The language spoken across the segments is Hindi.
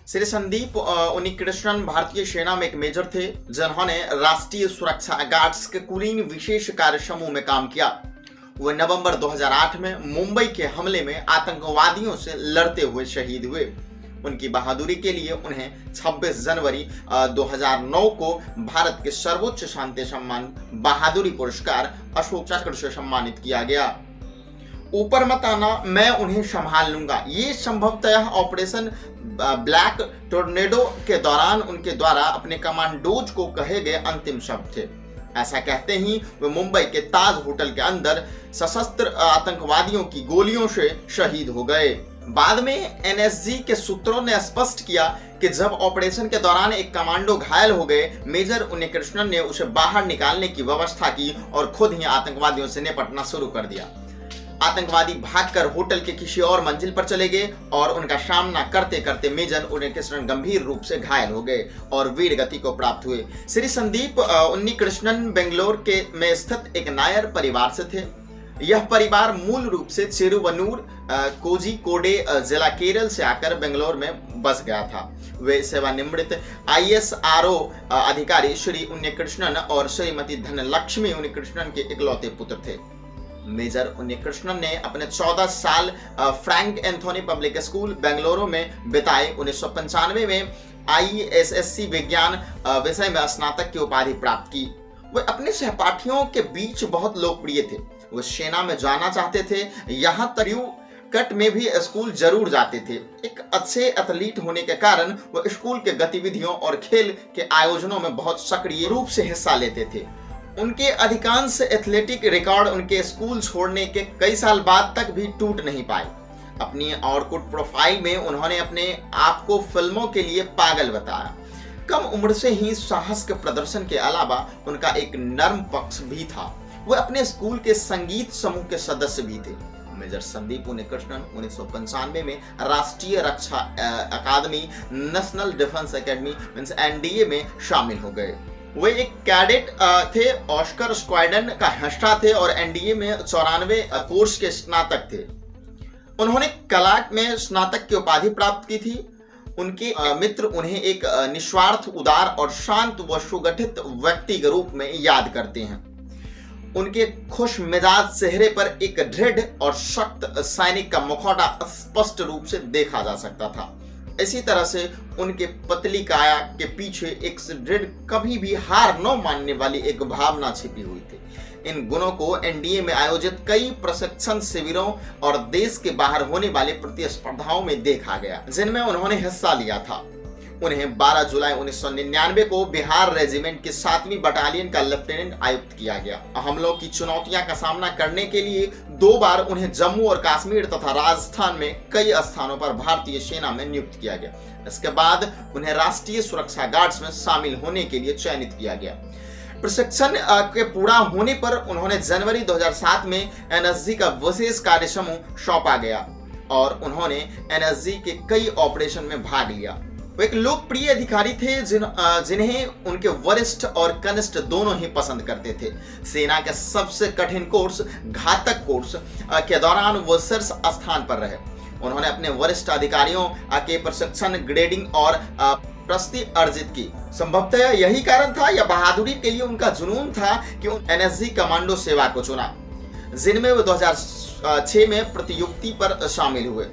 श्री संदीप उन्नीकृष्णन भारतीय सेना में एक मेजर थे जिन्होंने राष्ट्रीय सुरक्षा गार्ड्स के कुलीन विशेष कार्य समूह में काम किया। वे नवंबर 2008 में मुंबई के हमले में आतंकवादियों से लड़ते हुए शहीद हुए। उनकी बहादुरी के लिए उन्हें 26 जनवरी 2009 को भारत के सर्वोच्च शांति सम्मान बहादुरी पुरस्कार अशोक चक्र से सम्मानित किया गया। ऊपर मत आना, मैं उन्हें संभाल लूंगा, ये संभवतः ऑपरेशन ब्लैक टोर्नेडो के दौरान उनके द्वारा अपने कमांडोज को कहे गए अंतिम शब्द थे। ऐसा कहते ही वे मुंबई के ताज होटल के अंदर सशस्त्र आतंकवादियों की गोलियों से शहीद हो गए। बाद में एनएसजी के सूत्रों ने स्पष्ट किया कि जब ऑपरेशन के दौरान एक कमांडो घायल हो गए, मेजर उन्नीकृष्णन ने उसे बाहर निकालने की व्यवस्था की और खुद ही आतंकवादियों से निपटना शुरू कर दिया। आतंकवादी भागकर होटल के किसी और मंजिल पर चले गए और उनका सामना करते करते मेजर उन्नीकृष्णन गंभीर रूप से घायल हो गए और वीर गति को प्राप्त हुए। श्री संदीप उन्नीकृष्णन बेंगलोर के में स्थित एक नायर परिवार से थे। यह परिवार मूल रूप से चेरुवनूर कोझिकोडे जिला केरल से आकर बेंगलोर में बस गया था। वे सेवानिवृत्त ISRO अधिकारी श्री उन्नीकृष्णन और श्रीमती धनलक्ष्मी उन्नीकृष्णन के इकलौते पुत्र थे। मेजर उन्नीकृष्णन ने अपने 14 साल Frank Anthony public school Bengaluru में बिताए। 1995 में ISSC विज्ञान विषय में स्नातक की उपाधि प्राप्त की। वे अपने सहपाठियों के बीच बहुत लोकप्रिय थे। वे सेना में जाना चाहते थे, यहाँ तक कट में भी स्कूल जरूर जाते थे। एक अच्छे एथलीट होने के कारण वे स्कूल के गतिविधियों और खेल के आयोजनों में बहुत सक्रिय रूप से हिस्सा लेते थे। उनके अधिकांश एथलेटिक रिकॉर्ड उनके स्कूल छोड़ने के कई साल बाद तक भी टूट नहीं पाए। अपनी ऑर्कुट प्रोफाइल में उन्होंने अपने आप को फिल्मों के लिए पागल बताया। कम उम्र से ही साहस के प्रदर्शन के अलावा उनका एक नर्म पक्ष भी था। वह अपने स्कूल के संगीत समूह के सदस्य भी थे। मेजर संदीप उन्नीकृष्णन 1995 में राष्ट्रीय रक्षा अकादमी नेशनल डिफेंस एकेडमी NDA में शामिल हो गए। वे एक कैडेट थे, ऑस्कर स्क्वाड्रन का हिस्सा थे और NDA में 94 कोर्स के स्नातक थे। उन्होंने कला में स्नातक की उपाधि प्राप्त की थी। उनके मित्र उन्हें एक निस्वार्थ, उदार और शांत व सुगठित व्यक्ति के रूप में याद करते हैं। उनके खुश मिजाज चेहरे पर एक दृढ़ और सख्त सैनिक का मुखौटा स्पष्ट रूप से देखा जा सकता था। इसी तरह से उनके पतली काया के पीछे एक दृढ़, कभी भी हार न मानने वाली एक भावना छिपी हुई थी। इन गुणों को NDA में आयोजित कई प्रशिक्षण शिविरों और देश के बाहर होने वाले प्रतिस्पर्धाओं में देखा गया, जिनमें उन्होंने हिस्सा लिया था। उन्हें 12 जुलाई 1999 को बिहार रेजिमेंट की 7वीं बटालियन का लेफ्टिनेंट आयुक्त किया गया। हमलों की चुनौतियां का सामना करने के लिए 2 बार उन्हें जम्मू और कश्मीर तथा राजस्थान में कई स्थानों पर भारतीय सेना में नियुक्त किया गया। इसके बाद उन्हें राष्ट्रीय सुरक्षा गार्ड्स में शामिल होने के लिए चयनित किया गया। प्रशिक्षण के पूरा होने पर उन्होंने जनवरी 2007 में NSG का विशेष कार्य समूह सौंपा गया और उन्होंने NSG के कई ऑपरेशन में भाग लिया। वो एक लोकप्रिय अधिकारी थे जिन्हें उनके वरिष्ठ और कनिष्ठ दोनों ही पसंद करते थे। सेना के सबसे कठिन कोर्स, घातक कोर्स के दौरान वो शीर्ष स्थान पर रहे। उन्होंने अपने वरिष्ठ अधिकारियों के प्रशिक्षण, ग्रेडिंग और प्रशस्ति अर्जित की। संभवतः यही कारण था या बहादुरी के लिए उनका जुनून था कि NSG कमांडो सेवा को चुना, जिनमें वो 2006 में प्रतियुक्ति पर शामिल हुए।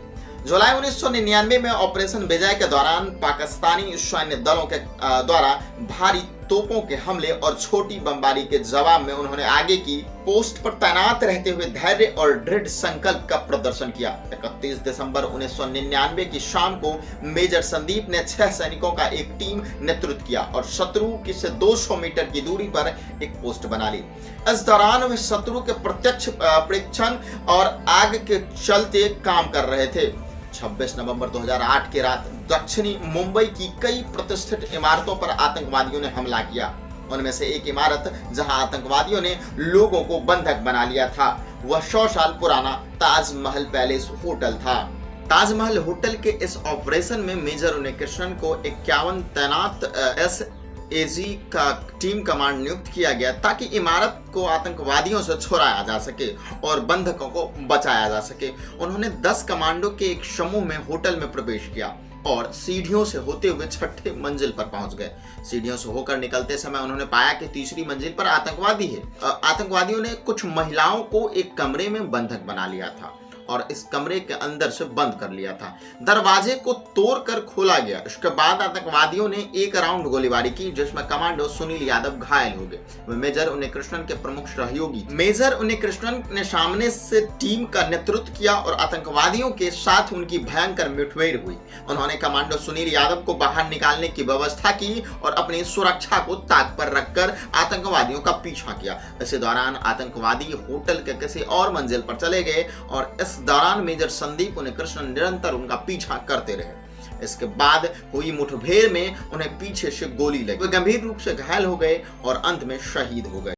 जुलाई 1999 में ऑपरेशन विजय के दौरान पाकिस्तानी सैन्य दलों के द्वारा भारी तोपों के हमले और छोटी बमबारी के जवाब में उन्होंने आगे की पोस्ट पर तैनात रहते हुए धैर्य और दृढ़ संकल्प का प्रदर्शन किया। 31 दिसंबर 1999 की शाम को मेजर संदीप ने 6 सैनिकों का एक टीम नेतृत्व किया और शत्रु से 200 मीटर की दूरी पर एक पोस्ट बना ली। इस दौरान वे शत्रु के प्रत्यक्ष परीक्षण और आग के चलते काम कर रहे थे। 26 नवंबर 2008 की रात दक्षिणी मुंबई की कई प्रतिष्ठित इमारतों पर आतंकवादियों ने हमला किया। उनमें से एक इमारत जहां आतंकवादियों ने लोगों को बंधक बना लिया था, वह 100 साल पुराना ताजमहल पैलेस होटल था। ताजमहल होटल के इस ऑपरेशन में मेजर उन्नीकृष्णन को 51 तैनात SAG का टीम कमांड नियुक्त किया गया ताकि इमारत को आतंकवादियों से छुड़ाया जा सके और बंधकों को बचाया जा सके। उन्होंने 10 कमांडो के एक समूह में होटल में प्रवेश किया और सीढ़ियों से होते हुए छठे मंजिल पर पहुंच गए। सीढ़ियों से होकर निकलते समय उन्होंने पाया कि तीसरी मंजिल पर आतंकवादी है। आतंकवादियों ने कुछ महिलाओं को एक कमरे में बंधक बना लिया था और इस कमरे के अंदर से बंद कर लिया था। दरवाजे को तोड़कर खोला गया। इसके बाद आतंकवादियों ने एक राउंड गोलीबारी की, जिसमें कमांडो सुनील यादव घायल हो गए। वे मेजर उन्नीकृष्णन के प्रमुख सहयोगी थे। मेजर उन्नीकृष्णन ने सामने से टीम का नेतृत्व किया और आतंकवादियों के साथ उनकी भयंकर मुठभेड़ हुई। उन्होंने कमांडो सुनील यादव को बाहर निकालने की व्यवस्था की और अपनी सुरक्षा को ताक पर रखकर आतंकवादियों का पीछा किया। इसी दौरान आतंकवादी होटल के किसी और मंजिल पर चले गए और इस दौरान मेजर संदीप उन्नीकृष्णन निरंतर उनका पीछा करते रहे। इसके बाद हुई मुठभेड़ में उन्हें पीछे से गोली लगी। वे गंभीर रूप से घायल हो गए और अंत में शहीद हो गए।